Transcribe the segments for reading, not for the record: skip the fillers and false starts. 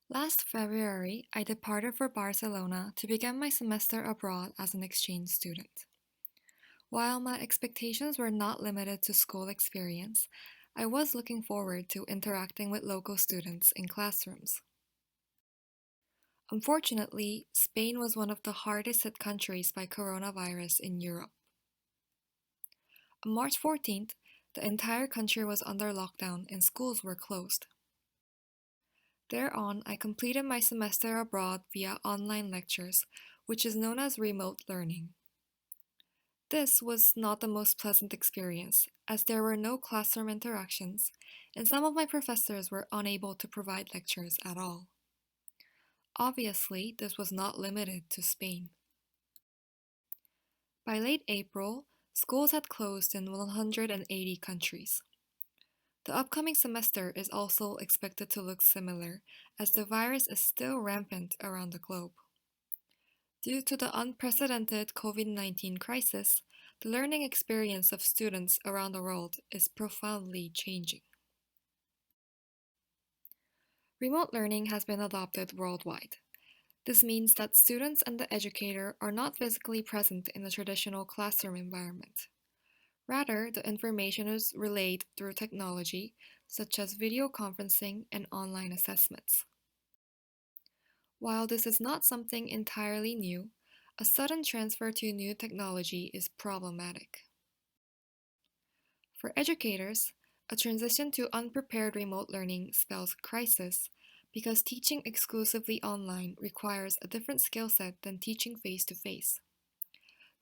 Last February, I departed for Barcelona to begin my semester abroad as an exchange student. While my expectations were not limited to school experience, I was looking forward to interacting with local students in classrooms. Unfortunately, Spain was one of the hardest hit countries by coronavirus in Europe. On March 14th, the entire country was under lockdown and schools were closed. Thereon, I completed my semester abroad via online lectures, which is known as remote learning. This was not the most pleasant experience, as there were no classroom interactions, and some of my professors were unable to provide lectures at all. Obviously, this was not limited to Spain. By late April, schools had closed in 180 countries. The upcoming semester is also expected to look similar, as the virus is still rampant around the globe. Due to the unprecedented COVID-19 crisis, the learning experience of students around the world is profoundly changing. Remote learning has been adopted worldwide. This means that students and the educator are not physically present in the traditional classroom environment. Rather, the information is relayed through technology, such as video conferencing and online assessments. While this is not something entirely new, a sudden transfer to new technology is problematic. For educators, a transition to unprepared remote learning spells crisis because teaching exclusively online requires a different skill set than teaching face to face.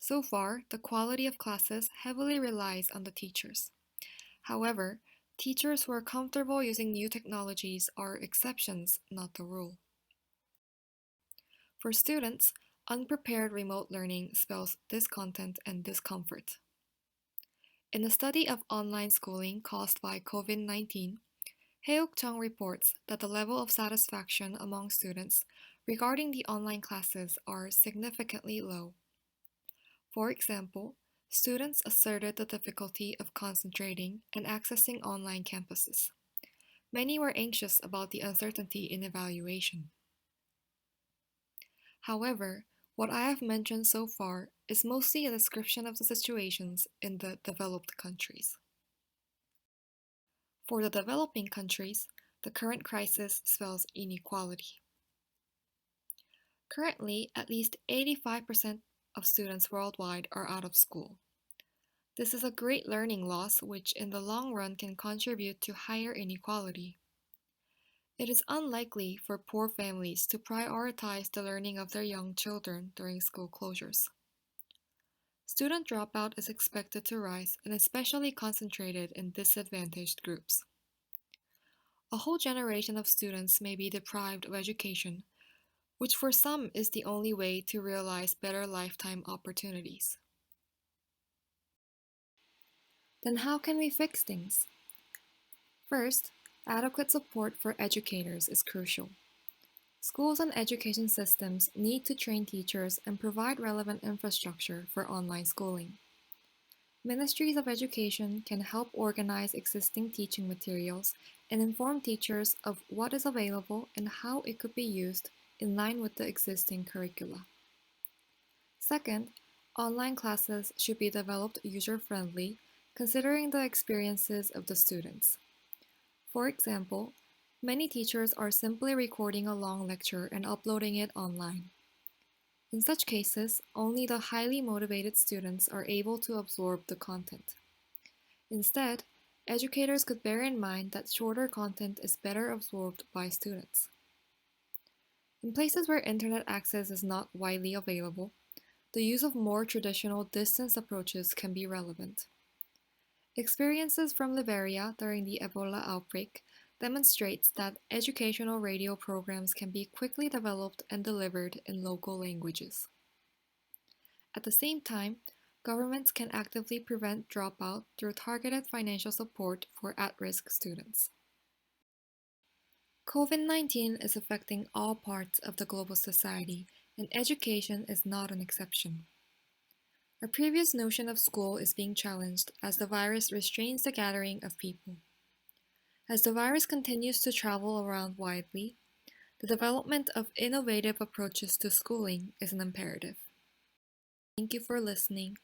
So far, the quality of classes heavily relies on the teachers. However, teachers who are comfortable using new technologies are exceptions, not the rule. For students, unprepared remote learning spells discontent and discomfort. In a study of online schooling caused by COVID-19, Heok Chung reports that the level of satisfaction among students regarding the online classes are significantly low. For example, students asserted the difficulty of concentrating and accessing online campuses. Many were anxious about the uncertainty in evaluation. However, what I have mentioned so far is mostly a description of the situations in the developed countries. For the developing countries, the current crisis spells inequality. Currently, at least 85% of students worldwide are out of school. This is a great learning loss which in the long run can contribute to higher inequality. It is unlikely for poor families to prioritize the learning of their young children during school closures. Student dropout is expected to rise and especially concentrated in disadvantaged groups. A whole generation of students may be deprived of education, which for some is the only way to realize better lifetime opportunities. Then how can we fix things? First, adequate support for educators is crucial. Schools and education systems need to train teachers and provide relevant infrastructure for online schooling. Ministries of education can help organize existing teaching materials and inform teachers of what is available and how it could be used in line with the existing curricula. Second, online classes should be developed user-friendly, considering the experiences of the students. For example, many teachers are simply recording a long lecture and uploading it online. In such cases, only the highly motivated students are able to absorb the content. Instead, educators could bear in mind that shorter content is better absorbed by students. In places where internet access is not widely available, the use of more traditional distance approaches can be relevant. Experiences from Liberia during the Ebola outbreak demonstrates that educational radio programs can be quickly developed and delivered in local languages. At the same time, governments can actively prevent dropout through targeted financial support for at-risk students. COVID-19 is affecting all parts of the global society, and education is not an exception. Our previous notion of school is being challenged as the virus restrains the gathering of people. As the virus continues to travel around widely, The development of innovative approaches to schooling is an imperative. Thank you for listening.